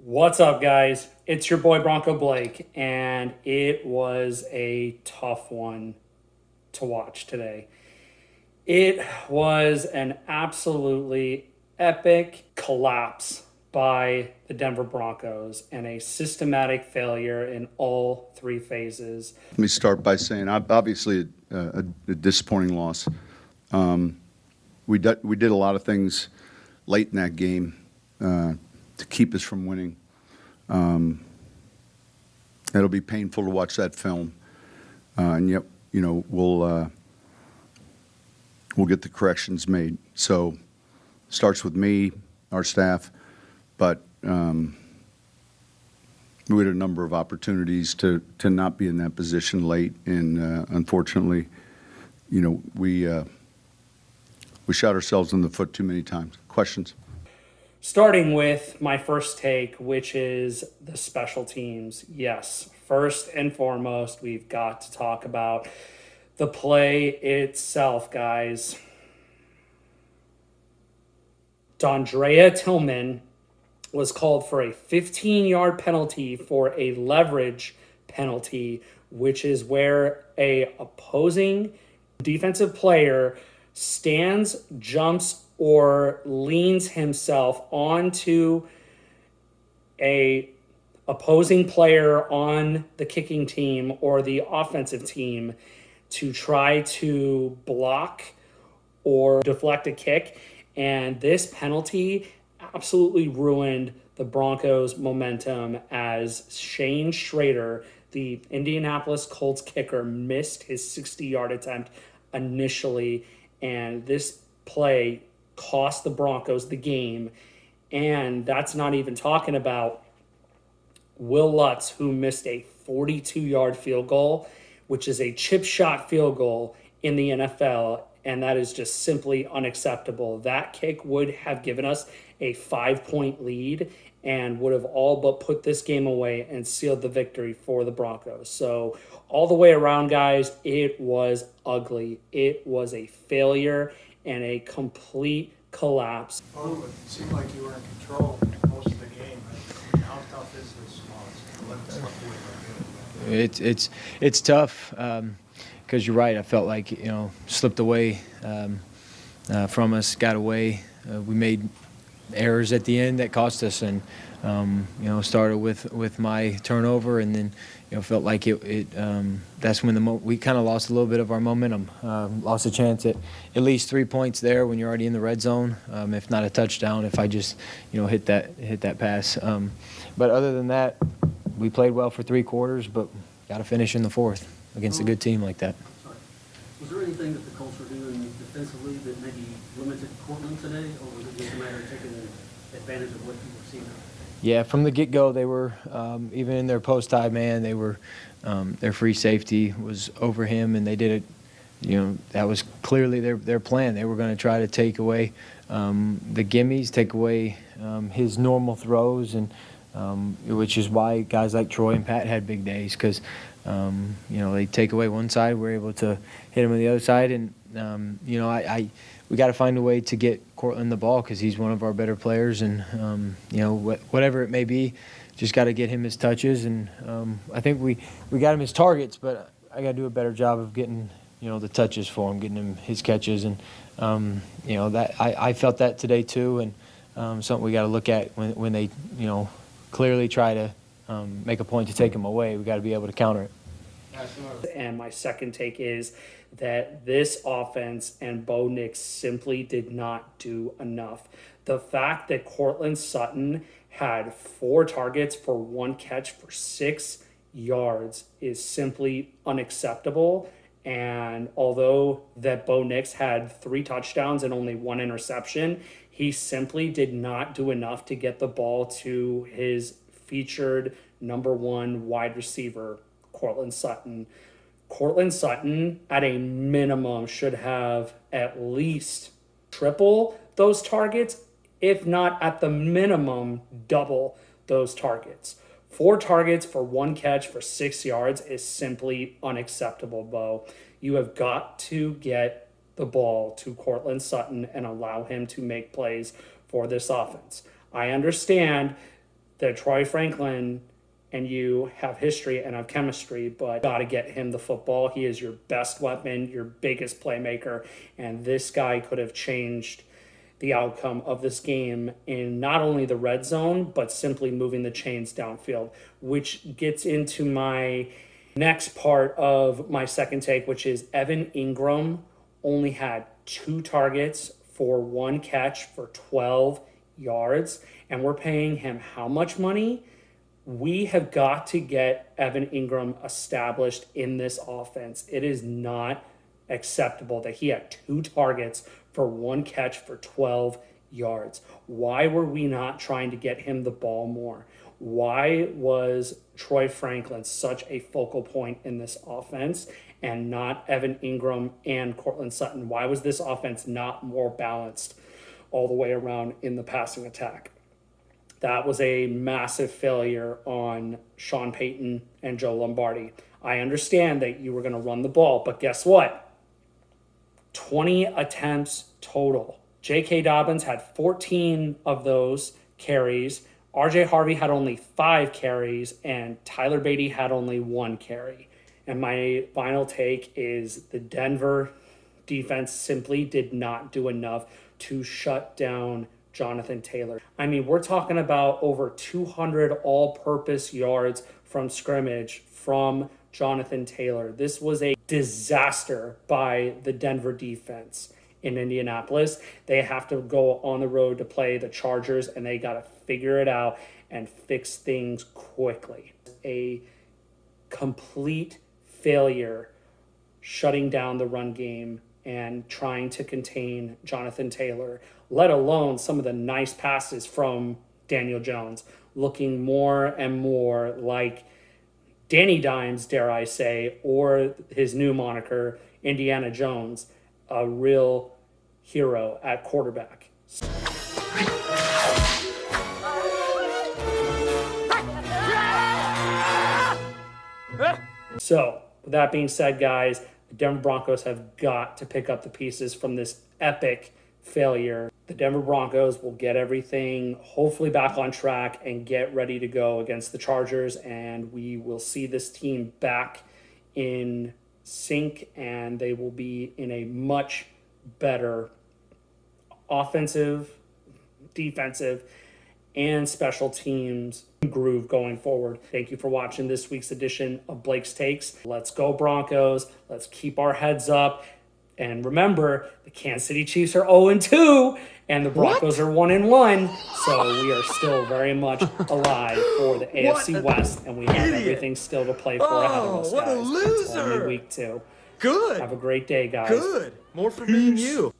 What's up, guys? It's your boy Bronco Blake, and it was a tough one to watch today. It was an absolutely epic collapse by the Denver Broncos and a systematic failure in all three phases. Let me start by saying, obviously, a disappointing loss. We did a lot of things late in that game to keep us from winning. It'll be painful to watch that film, and yet, we'll get the corrections made. So, it starts with me, our staff, but we had a number of opportunities to not be in that position late, and unfortunately, we shot ourselves in the foot too many times. Questions? Starting with my first take, which is the special teams. Yes, first and foremost, we've got to talk about the play itself, guys. Dondrea Tillman was called for a 15-yard penalty for a leverage penalty, which is where a opposing defensive player stands, jumps, or leans himself onto a opposing player on the kicking team or the offensive team to try to block or deflect a kick. And this penalty absolutely ruined the Broncos' momentum as Shane Schrader, the Indianapolis Colts kicker, missed his 60-yard attempt initially, and this play cost the Broncos the game. And that's not even talking about Will Lutz, who missed a 42-yard field goal, which is a chip shot field goal in the NFL, and that is just simply unacceptable. That kick would have given us a 5-point lead and would have all but put this game away and sealed the victory for the Broncos. So all the way around, guys, it was ugly. It was a failure and a complete collapse. Well, it seemed like you were in control most of the game. How tough is this loss? It's tough because you're right. I felt like slipped away from us, got away. We made errors at the end that cost us, and started with my turnover, and then felt like that's when we kind of lost a little bit of our momentum. Lost a chance at least 3 points there when you're already in the red zone, if not a touchdown. If I just hit that pass, but other than that, we played well for 3 quarters, but got to finish in the fourth against a good team like that. Sorry. Was there anything that the Colts were doing defensively that maybe limited Cortland today, or was it just a matter of taking advantage of what you were seeing? Yeah, from the get-go, they were even in their post-tie man, they were their free safety was over him, and they did it. That was clearly their plan. They were going to try to take away the gimmies, take away his normal throws, and which is why guys like Troy and Pat had big days, because they take away one side, we're able to hit him on the other side, and we got to find a way to get Cortland the ball because he's one of our better players, and whatever it may be, just got to get him his touches, and I think we got him his targets, but I got to do a better job of getting the touches for him, getting him his catches, and that I felt that today too, and something we got to look at when they clearly try to make a point to take him away. We got to be able to counter it. And my second take is that this offense and Bo Nix simply did not do enough. The fact that Cortland Sutton had 4 targets for 1 catch for 6 yards is simply unacceptable. And although that Bo Nix had 3 touchdowns and only 1 interception, he simply did not do enough to get the ball to his featured number 1 wide receiver, Cortland Sutton. Cortland Sutton, at a minimum, should have at least triple those targets, if not at the minimum double those targets. 4 targets for 1 catch for 6 yards is simply unacceptable, Bo. You have got to get the ball to Cortland Sutton and allow him to make plays for this offense. I understand that Troy Franklin and you have history and have chemistry, but got to get him the football. He is your best weapon, your biggest playmaker, and this guy could have changed the outcome of this game in not only the red zone, but simply moving the chains downfield, which gets into my next part of my second take, which is Evan Ingram only had 2 targets for 1 catch for 12 yards, and we're paying him how much money? We have got to get Evan Ingram established in this offense. It is not acceptable that he had 2 targets for 1 catch for 12 yards. Why were we not trying to get him the ball more? Why was Troy Franklin such a focal point in this offense and not Evan Ingram and Cortland Sutton? Why was this offense not more balanced all the way around in the passing attack? That was a massive failure on Sean Payton and Joe Lombardi. I understand that you were going to run the ball, but guess what? 20 attempts total. J.K. Dobbins had 14 of those carries. R.J. Harvey had only 5 carries, and Tyler Beatty had only 1 carry. And my final take is the Denver defense simply did not do enough to shut down Jonathan Taylor. I mean, we're talking about over 200 all-purpose yards from scrimmage from Jonathan Taylor. This was a disaster by the Denver defense in Indianapolis. They have to go on the road to play the Chargers, and they got to figure it out and fix things quickly. A complete failure shutting down the run game and trying to contain Jonathan Taylor, let alone some of the nice passes from Daniel Jones, looking more and more like Danny Dimes, dare I say, or his new moniker, Indiana Jones, a real hero at quarterback. So, with that being said, guys, the Denver Broncos have got to pick up the pieces from this epic failure. The Denver Broncos will get everything hopefully back on track and get ready to go against the Chargers, and we will see this team back in sync, and they will be in a much better offensive, defensive, and special teams groove going forward. Thank you for watching this week's edition of Blake's Takes. Let's go Broncos. Let's keep our heads up. And remember, the Kansas City Chiefs are 0-2, and the Broncos are 1-1. So we are still very much alive for the AFC West, and we have everything still to play for ahead of us, guys. What a loser! It's only week 2. Good. Have a great day, guys. Good. More for me and you.